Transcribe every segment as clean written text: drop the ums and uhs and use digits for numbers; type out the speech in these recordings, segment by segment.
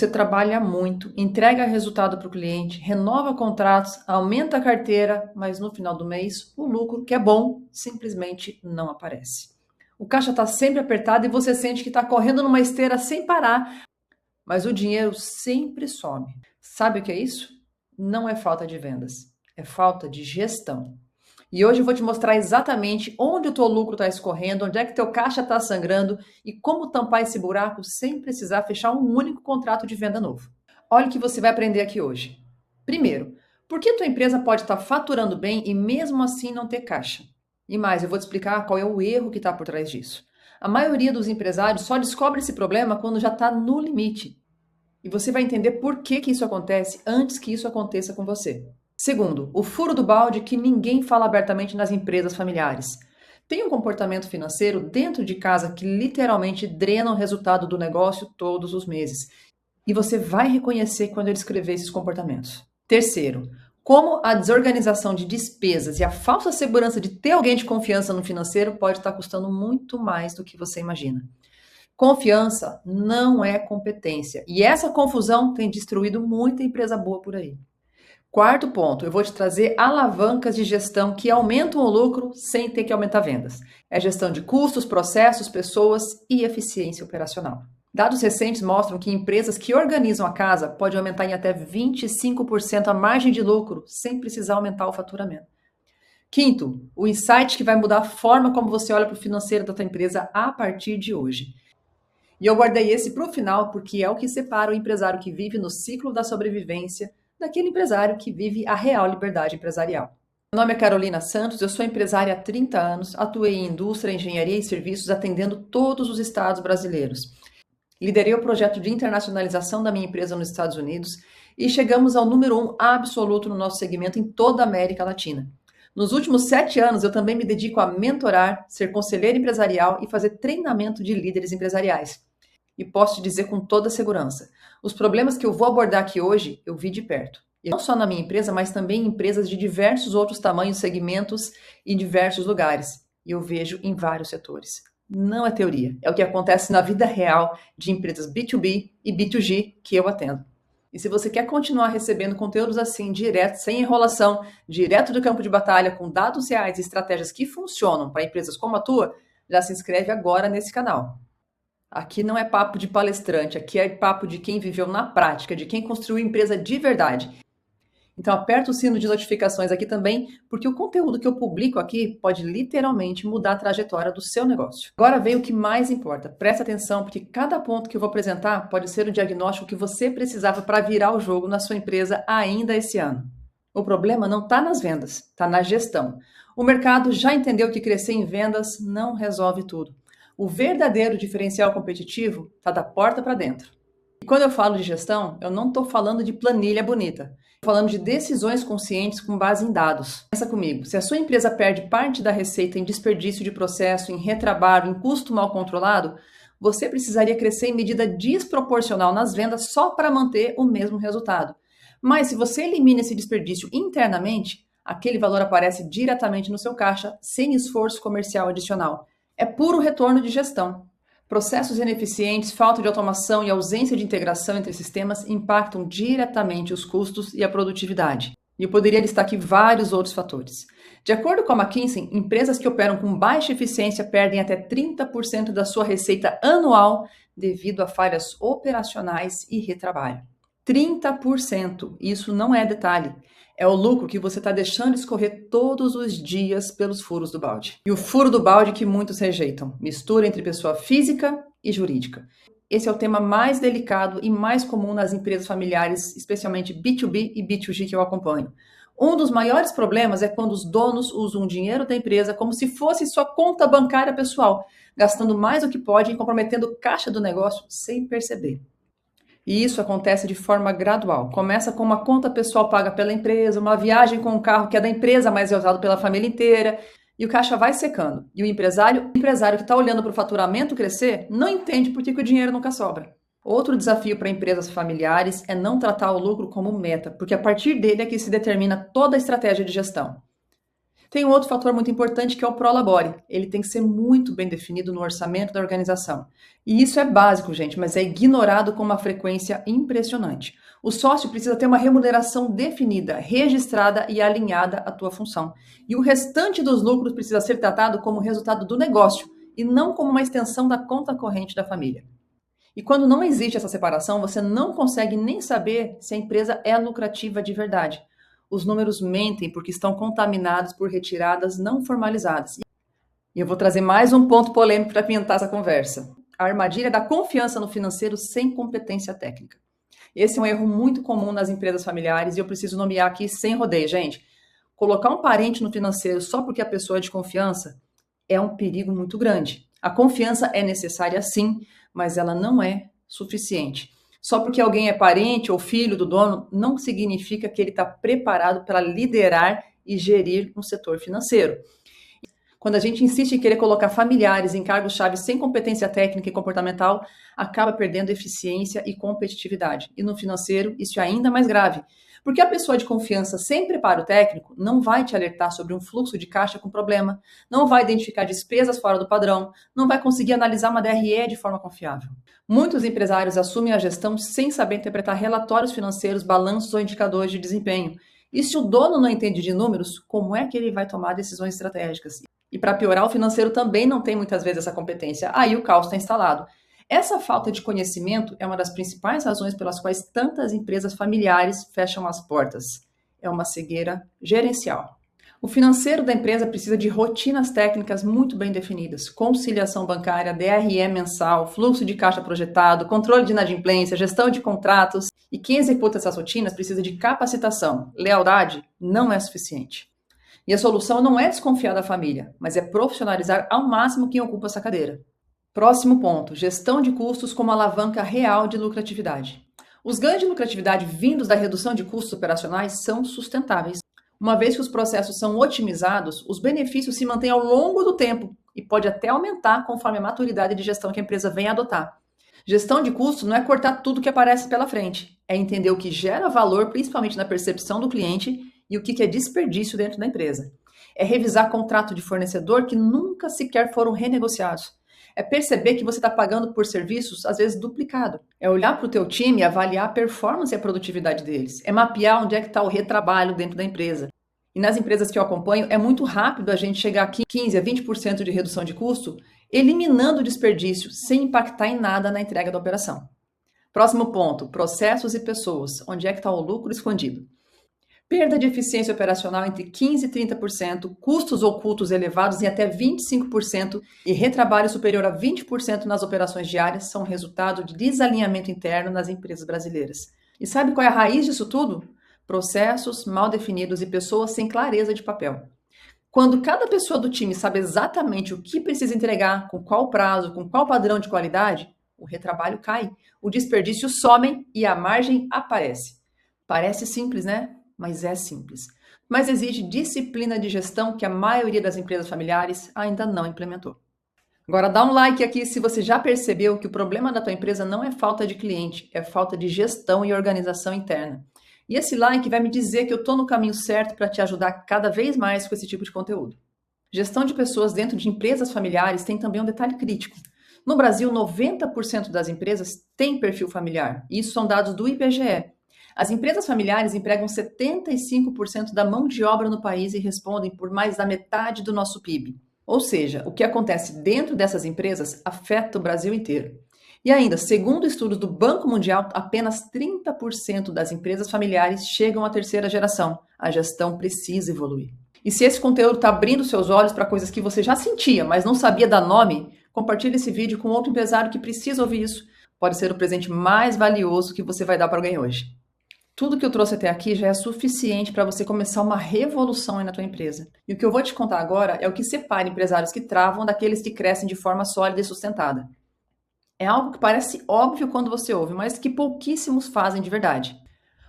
Você trabalha muito, entrega resultado para o cliente, renova contratos, aumenta a carteira, mas no final do mês o lucro, que é bom, simplesmente não aparece. O caixa está sempre apertado e você sente que está correndo numa esteira sem parar, mas o dinheiro sempre some. Sabe o que é isso? Não é falta de vendas, é falta de gestão. E hoje eu vou te mostrar exatamente onde o teu lucro está escorrendo, onde é que teu caixa está sangrando e como tampar esse buraco sem precisar fechar um único contrato de venda novo. Olha o que você vai aprender aqui hoje. Primeiro, por que tua empresa pode estar faturando bem e mesmo assim não ter caixa? E mais, eu vou te explicar qual é o erro que está por trás disso. A maioria dos empresários só descobre esse problema quando já está no limite. E você vai entender por que isso acontece antes que isso aconteça com você. Segundo, o furo do balde que ninguém fala abertamente nas empresas familiares. Tem um comportamento financeiro dentro de casa que literalmente drena o resultado do negócio todos os meses. E você vai reconhecer quando eu descrever esses comportamentos. Terceiro, como a desorganização de despesas e a falsa segurança de ter alguém de confiança no financeiro pode estar custando muito mais do que você imagina. Confiança não é competência. E essa confusão tem destruído muita empresa boa por aí. Quarto ponto, eu vou te trazer alavancas de gestão que aumentam o lucro sem ter que aumentar vendas. É gestão de custos, processos, pessoas e eficiência operacional. Dados recentes mostram que empresas que organizam a casa podem aumentar em até 25% a margem de lucro sem precisar aumentar o faturamento. Quinto, o insight que vai mudar a forma como você olha para o financeiro da tua empresa a partir de hoje. E eu guardei esse para o final porque é o que separa o empresário que vive no ciclo da sobrevivência daquele empresário que vive a real liberdade empresarial. Meu nome é Carolina Santos, eu sou empresária há 30 anos, atuei em indústria, engenharia e serviços atendendo todos os estados brasileiros. Liderei o projeto de internacionalização da minha empresa nos Estados Unidos e chegamos ao número 1 absoluto no nosso segmento em toda a América Latina. Nos últimos 7 anos, eu também me dedico a mentorar, ser conselheira empresarial e fazer treinamento de líderes empresariais. E posso te dizer com toda segurança, os problemas que eu vou abordar aqui hoje, eu vi de perto. E não só na minha empresa, mas também em empresas de diversos outros tamanhos, segmentos e diversos lugares. E eu vejo em vários setores. Não é teoria, é o que acontece na vida real de empresas B2B e B2G que eu atendo. E se você quer continuar recebendo conteúdos assim, direto, sem enrolação, direto do campo de batalha, com dados reais e estratégias que funcionam para empresas como a tua, já se inscreve agora nesse canal. Aqui não é papo de palestrante, aqui é papo de quem viveu na prática, de quem construiu empresa de verdade. Então aperta o sino de notificações aqui também, porque o conteúdo que eu publico aqui pode literalmente mudar a trajetória do seu negócio. Agora vem o que mais importa, presta atenção, porque cada ponto que eu vou apresentar pode ser o diagnóstico que você precisava para virar o jogo na sua empresa ainda esse ano. O problema não está nas vendas, está na gestão. O mercado já entendeu que crescer em vendas não resolve tudo. O verdadeiro diferencial competitivo está da porta para dentro. E quando eu falo de gestão, eu não estou falando de planilha bonita. Estou falando de decisões conscientes com base em dados. Pensa comigo, se a sua empresa perde parte da receita em desperdício de processo, em retrabalho, em custo mal controlado, você precisaria crescer em medida desproporcional nas vendas só para manter o mesmo resultado. Mas se você elimina esse desperdício internamente, aquele valor aparece diretamente no seu caixa, sem esforço comercial adicional. É puro retorno de gestão. Processos ineficientes, falta de automação e ausência de integração entre sistemas impactam diretamente os custos e a produtividade. E eu poderia listar aqui vários outros fatores. De acordo com a McKinsey, empresas que operam com baixa eficiência perdem até 30% da sua receita anual devido a falhas operacionais e retrabalho. 30%. Isso não é detalhe. É o lucro que você está deixando escorrer todos os dias pelos furos do balde. E o furo do balde que muitos rejeitam. Mistura entre pessoa física e jurídica. Esse é o tema mais delicado e mais comum nas empresas familiares, especialmente B2B e B2G que eu acompanho. Um dos maiores problemas é quando os donos usam o dinheiro da empresa como se fosse sua conta bancária pessoal, gastando mais do que pode e comprometendo o caixa do negócio sem perceber. E isso acontece de forma gradual. Começa com uma conta pessoal paga pela empresa, uma viagem com um carro que é da empresa, mas é usado pela família inteira, e o caixa vai secando. E o empresário que está olhando para o faturamento crescer, não entende por que o dinheiro nunca sobra. Outro desafio para empresas familiares é não tratar o lucro como meta, porque a partir dele é que se determina toda a estratégia de gestão. Tem um outro fator muito importante que é o prolabore. Ele tem que ser muito bem definido no orçamento da organização. E isso é básico, gente, mas é ignorado com uma frequência impressionante. O sócio precisa ter uma remuneração definida, registrada e alinhada à tua função. E o restante dos lucros precisa ser tratado como resultado do negócio e não como uma extensão da conta corrente da família. E quando não existe essa separação, você não consegue nem saber se a empresa é lucrativa de verdade. Os números mentem porque estão contaminados por retiradas não formalizadas. E eu vou trazer mais um ponto polêmico para apimentar essa conversa. A armadilha da confiança no financeiro sem competência técnica. Esse é um erro muito comum nas empresas familiares e eu preciso nomear aqui sem rodeio, gente. Colocar um parente no financeiro só porque a pessoa é de confiança é um perigo muito grande. A confiança é necessária sim, mas ela não é suficiente. Só porque alguém é parente ou filho do dono, não significa que ele está preparado para liderar e gerir um setor financeiro. Quando a gente insiste em querer colocar familiares em cargos-chave sem competência técnica e comportamental, acaba perdendo eficiência e competitividade. E no financeiro, isso é ainda mais grave. Porque a pessoa de confiança sem preparo técnico não vai te alertar sobre um fluxo de caixa com problema, não vai identificar despesas fora do padrão, não vai conseguir analisar uma DRE de forma confiável. Muitos empresários assumem a gestão sem saber interpretar relatórios financeiros, balanços ou indicadores de desempenho. E se o dono não entende de números, como é que ele vai tomar decisões estratégicas? E para piorar, o financeiro também não tem muitas vezes essa competência. Aí o caos está instalado. Essa falta de conhecimento é uma das principais razões pelas quais tantas empresas familiares fecham as portas. É uma cegueira gerencial. O financeiro da empresa precisa de rotinas técnicas muito bem definidas, conciliação bancária, DRE mensal, fluxo de caixa projetado, controle de inadimplência, gestão de contratos. E quem executa essas rotinas precisa de capacitação. Lealdade não é suficiente. E a solução não é desconfiar da família, mas é profissionalizar ao máximo quem ocupa essa cadeira. Próximo ponto, gestão de custos como alavanca real de lucratividade. Os ganhos de lucratividade vindos da redução de custos operacionais são sustentáveis. Uma vez que os processos são otimizados, os benefícios se mantêm ao longo do tempo e pode até aumentar conforme a maturidade de gestão que a empresa vem adotar. Gestão de custos não é cortar tudo que aparece pela frente, é entender o que gera valor, principalmente na percepção do cliente, e o que é desperdício dentro da empresa. É revisar contrato de fornecedor que nunca sequer foram renegociados. É perceber que você está pagando por serviços, às vezes, duplicado. É olhar para o teu time e avaliar a performance e a produtividade deles. É mapear onde é que está o retrabalho dentro da empresa. E nas empresas que eu acompanho, é muito rápido a gente chegar aqui 15% a 20% de redução de custo, eliminando o desperdício, sem impactar em nada na entrega da operação. Próximo ponto, processos e pessoas. Onde é que está o lucro escondido? Perda de eficiência operacional entre 15% e 30%, custos ocultos elevados em até 25% e retrabalho superior a 20% nas operações diárias são resultado de desalinhamento interno nas empresas brasileiras. E sabe qual é a raiz disso tudo? Processos mal definidos e pessoas sem clareza de papel. Quando cada pessoa do time sabe exatamente o que precisa entregar, com qual prazo, com qual padrão de qualidade, o retrabalho cai, o desperdício some e a margem aparece. Parece simples, né? Mas é simples. Mas exige disciplina de gestão que a maioria das empresas familiares ainda não implementou. Agora dá um like aqui se você já percebeu que o problema da tua empresa não é falta de cliente, é falta de gestão e organização interna. E esse like vai me dizer que eu estou no caminho certo para te ajudar cada vez mais com esse tipo de conteúdo. Gestão de pessoas dentro de empresas familiares tem também um detalhe crítico. No Brasil, 90% das empresas têm perfil familiar. E isso são dados do IBGE. As empresas familiares empregam 75% da mão de obra no país e respondem por mais da metade do nosso PIB. Ou seja, o que acontece dentro dessas empresas afeta o Brasil inteiro. E ainda, segundo estudos do Banco Mundial, apenas 30% das empresas familiares chegam à terceira geração. A gestão precisa evoluir. E se esse conteúdo está abrindo seus olhos para coisas que você já sentia, mas não sabia dar nome, compartilhe esse vídeo com outro empresário que precisa ouvir isso. Pode ser o presente mais valioso que você vai dar para alguém hoje. Tudo que eu trouxe até aqui já é suficiente para você começar uma revolução aí na tua empresa. E o que eu vou te contar agora é o que separa empresários que travam daqueles que crescem de forma sólida e sustentada. É algo que parece óbvio quando você ouve, mas que pouquíssimos fazem de verdade.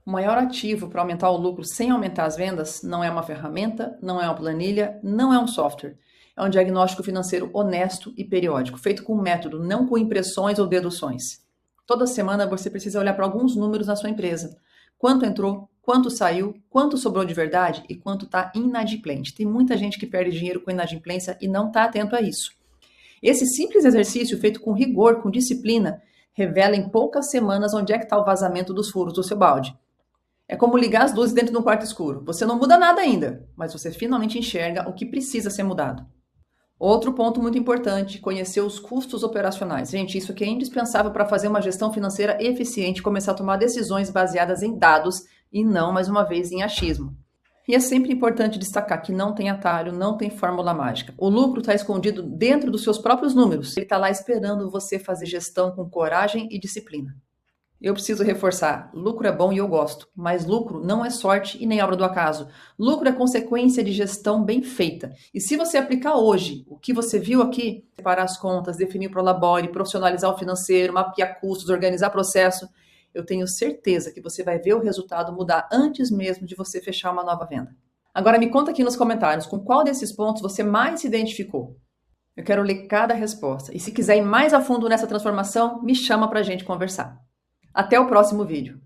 O maior ativo para aumentar o lucro sem aumentar as vendas não é uma ferramenta, não é uma planilha, não é um software. É um diagnóstico financeiro honesto e periódico, feito com método, não com impressões ou deduções. Toda semana você precisa olhar para alguns números na sua empresa. Quanto entrou, quanto saiu, quanto sobrou de verdade e quanto está inadimplente. Tem muita gente que perde dinheiro com inadimplência e não está atento a isso. Esse simples exercício, feito com rigor, com disciplina, revela em poucas semanas onde é que está o vazamento dos furos do seu balde. É como ligar as luzes dentro de um quarto escuro. Você não muda nada ainda, mas você finalmente enxerga o que precisa ser mudado. Outro ponto muito importante, conhecer os custos operacionais. Gente, isso aqui é indispensável para fazer uma gestão financeira eficiente e começar a tomar decisões baseadas em dados e não, mais uma vez, em achismo. E é sempre importante destacar que não tem atalho, não tem fórmula mágica. O lucro está escondido dentro dos seus próprios números. Ele está lá esperando você fazer gestão com coragem e disciplina. Eu preciso reforçar, lucro é bom e eu gosto, mas lucro não é sorte e nem obra do acaso. Lucro é consequência de gestão bem feita. E se você aplicar hoje o que você viu aqui, separar as contas, definir o Prolabore, profissionalizar o financeiro, mapear custos, organizar processo, eu tenho certeza que você vai ver o resultado mudar antes mesmo de você fechar uma nova venda. Agora me conta aqui nos comentários com qual desses pontos você mais se identificou. Eu quero ler cada resposta. E se quiser ir mais a fundo nessa transformação, me chama pra gente conversar. Até o próximo vídeo.